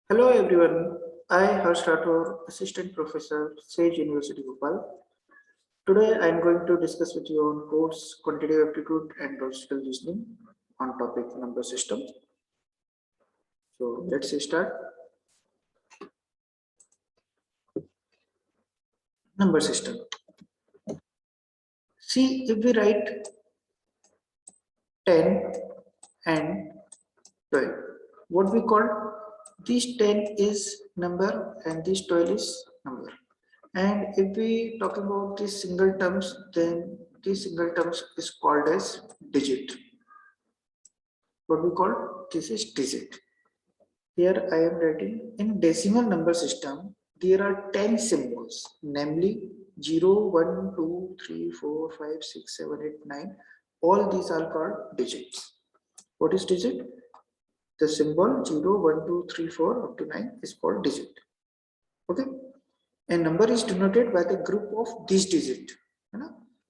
Hello everyone, I Harsh Rathore, Assistant Professor, Sage University Bhopal. Today I am going to discuss with you on course Quantitative Aptitude and Logical Reasoning on topic number system. So let's start. Number system. See, if we write 10 and 12, what we call this 10 is number and this 12 is number. And if we talk about these single terms, then these single terms is called as digit. What we call this is digit. Here I am writing in decimal number system, there are 10 symbols, namely 0, 1, 2, 3, 4, 5, 6, 7, 8, 9. All these are called digits. What is digit? The symbol 0, 1, 2, 3, 4 up to 9 is called digit. Okay. A number is denoted by the group of these digits.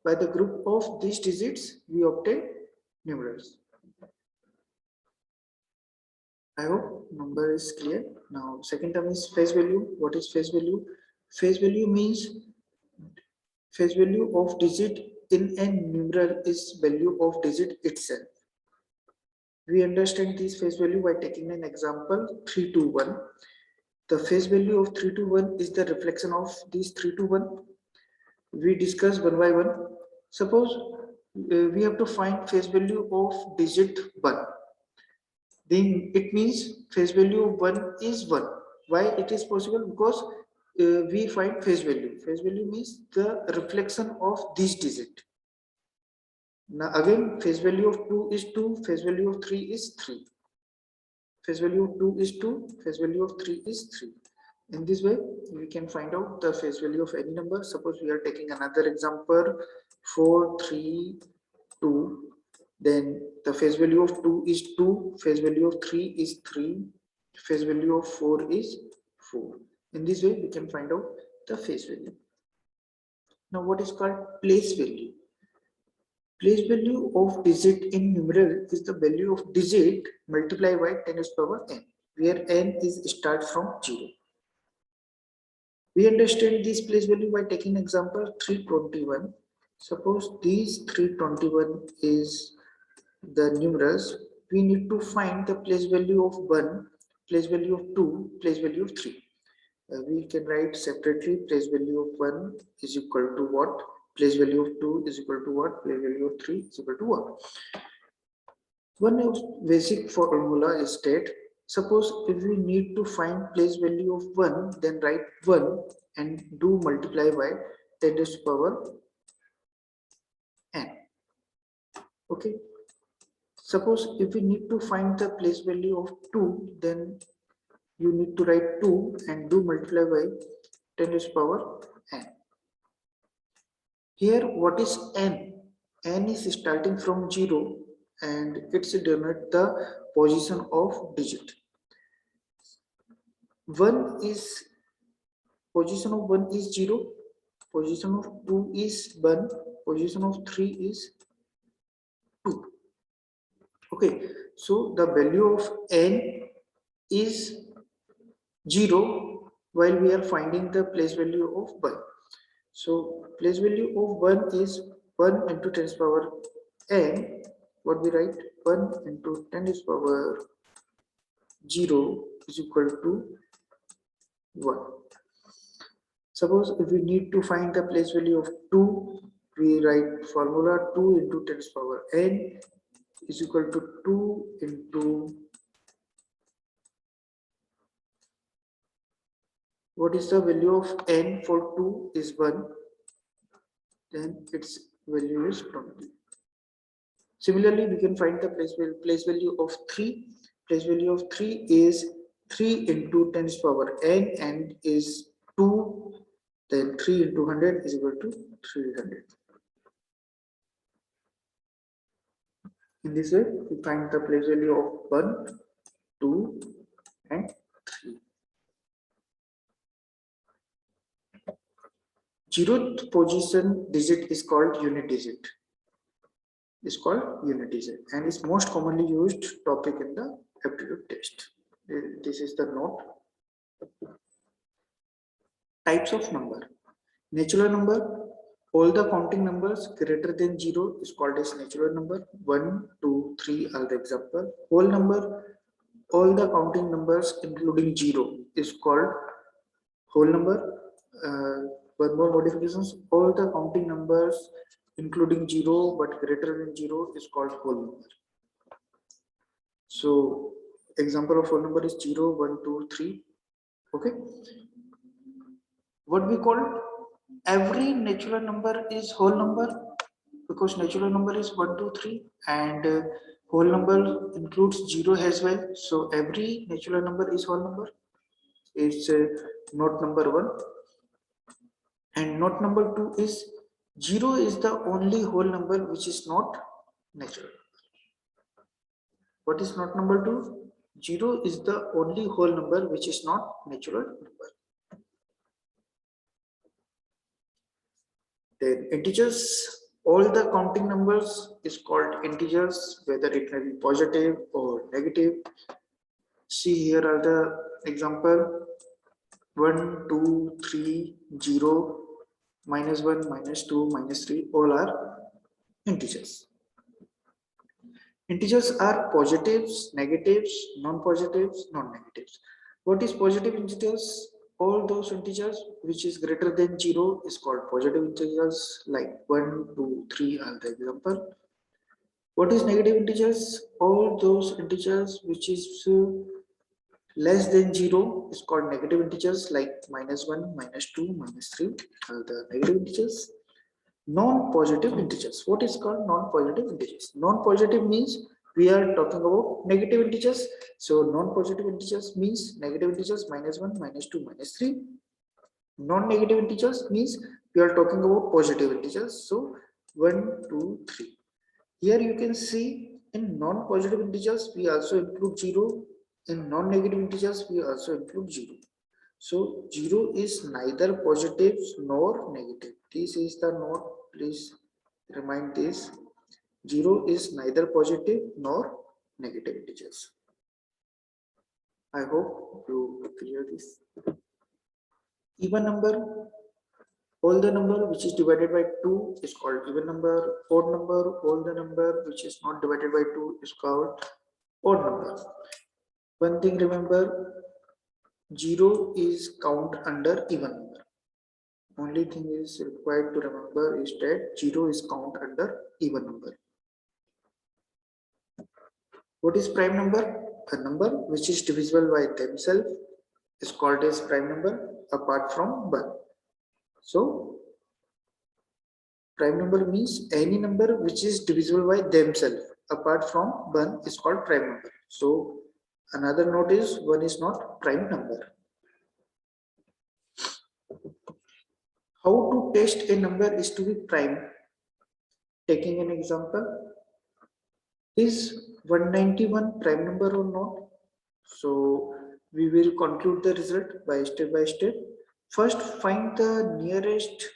By the group of these digits, we obtain numerals. I hope number is clear. Now, second term is face value. What is face value? Face value means face value of digit in a numeral is value of digit itself. We understand this face value by taking an example 321. The face value of 321 is the reflection of these 321. We discuss one by one. Suppose we have to find face value of digit 1. Then it means face value of 1 is 1. Why it is possible? Because we find face value. Face value means the reflection of this digit. Now again, face value of 2 is 2, face value of 3 is 3. Face value of 2 is 2, face value of 3 is 3. In this way, we can find out the face value of any number. Suppose we are taking another example 4, 3, 2. Then the face value of 2 is 2, face value of 3 is 3, face value of 4 is 4. In this way, we can find out the face value. Now, what is called place value? Place value of digit in numeral is the value of digit multiplied by 10 to the power n, where n is start from 0. We understand this place value by taking example 321. Suppose these 321 is the numerals. We need to find the place value of 1, place value of 2, place value of 3. We can write separately place value of 1 is equal to what? Place value of 2 is equal to what? Place value of 3 is equal to what? One basic formula is that suppose if we need to find place value of 1, then write 1 and do multiply by 10 to the power n. Okay. Suppose if we need to find the place value of 2, then you need to write 2 and do multiply by 10 to the power n. Here, what is n? N is starting from 0 and it's denote the position of digit. 1 is position of 1 is 0, position of 2 is 1, position of 3 is 2. Okay, so the value of n is 0 while we are finding the place value of 1. So place value of 1 is 1 into 10 to the power n. What we write? 1 into 10 to the power 0 is equal to 1. Suppose if we need to find the place value of 2, we write formula 2 into 10 to the power n is equal to 2 into what is the value of n for 2 is 1, then its value is 20. Similarly, we can find the place value of 3. Place value of 3 is 3 into 10 to the power n and is 2. Then 3 into 100 is equal to 300. In this way, we find the place value of 1, 2, and 3. Zeroth position digit is called unit digit. Is called unit digit and is most commonly used topic in the aptitude test. This is the note. Types of number. Natural number. All the counting numbers greater than 0 is called as natural number. 1, 2, 3 are the example. Whole number. All the counting numbers including 0 is called whole number. One more modifications. All the counting numbers including 0 but greater than 0 is called whole number. So example of whole number is 0, 1, 2, 3. Okay. What we call every natural number is whole number, because natural number is 1, 2, 3 and whole number includes 0 as well. So every natural number is whole number. It's not number 1. And note number 2 is 0 is the only whole number which is not natural. What is note number 2? 0 is the only whole number which is not natural number. Then integers, all the counting numbers is called integers, whether it may be positive or negative. See, here are the example: 1, 2, 3, 0, -1, -2, -3, all are integers. Integers are positives, negatives, non-positives, non-negatives. What is positive integers? All those integers which is greater than 0 is called positive integers, like 1, 2, 3 are the example. What is negative integers? All those integers which is less than 0 is called negative integers, like -1, -2, -3 are the negative integers. Non-positive integers. What is called non-positive integers? Non-positive means we are talking about negative integers. So non-positive integers means negative integers -1, -2, -3. Non-negative integers means we are talking about positive integers. So 1, 2, 3. Here you can see in non-positive integers we also include 0. In non-negative integers we also include 0. So 0 is neither positive nor negative. This is the note, please remind this. 0 is neither positive nor negative integers. I hope you clear this. Even number, all the number which is divided by 2 is called even number. Odd number, all the number which is not divided by 2 is called odd number. One thing remember, 0 is count under even number. Only thing is required to remember is that 0 is count under even number. What is prime number? A number which is divisible by themselves is called as prime number apart from 1. So prime number means any number which is divisible by themselves apart from 1 is called prime number. So another note is 1 is not prime number. How to test a number is to be prime? Taking an example, is 191 prime number or not? So we will conclude the result by step. First, find the nearest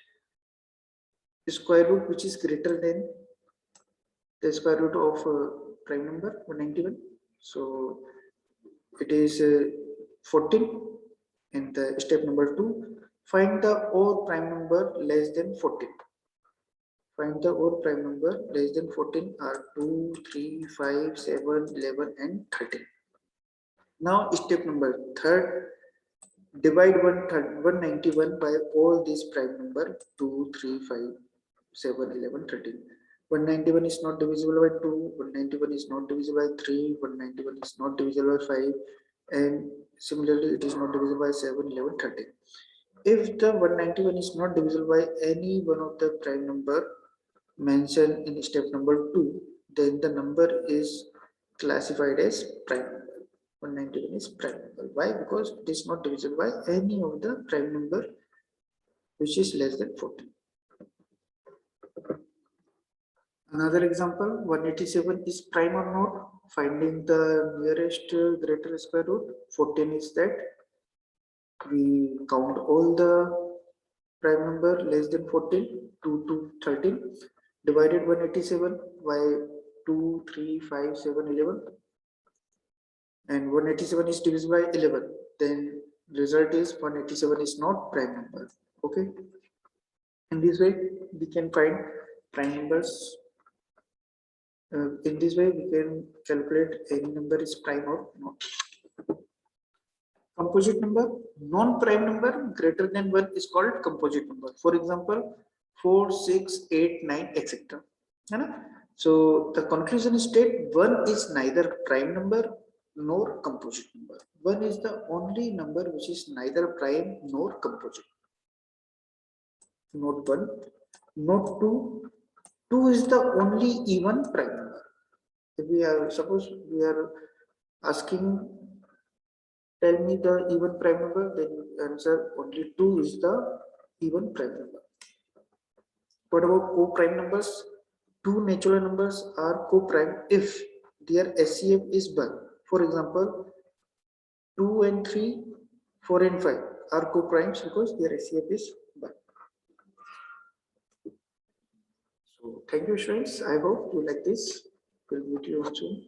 square root which is greater than the square root of prime number 191. So it is 14. In the step number 2, find the odd prime number less than 14. Find the odd prime number less than 14 are 2, 3, 5, 7, 11 and 13. Now step number 3, divide 191 by all these prime number 2, 3, 5, 7, 11, 13. 191 is not divisible by 2, 191 is not divisible by 3, 191 is not divisible by 5, and similarly it is not divisible by 7, 11, 13. If the 191 is not divisible by any one of the prime number mentioned in step number 2, then the number is classified as prime number. 191 is prime number. Why? Because it is not divisible by any of the prime number which is less than 14. Another example, 187 is prime or not? Finding the nearest greater square root. 14 is that we count all the prime number less than 14, 2 to 13, divided 187 by 2, 3, 5, 7, 11, and 187 is divisible by 11. Then result is 187 is not prime number. Okay. In this way, we can find prime numbers. In this way, we can calculate any number is prime or not. Composite number, non-prime number greater than 1 is called composite number. For example, 4, 6, 8, 9, etc. So the conclusion state 1 is neither prime number nor composite number. 1 is the only number which is neither prime nor composite. Note 1. Note 2. 2 is the only even prime number. If we are, suppose we are asking, tell me the even prime number, then you answer only 2 is the even prime number. What about co-prime numbers? Two natural numbers are co-prime if their SCF is 1. For example, 2 and 3, 4 and 5 are co-primes because their SCF is 1. So thank you, students. I hope you like this. We'll meet you soon.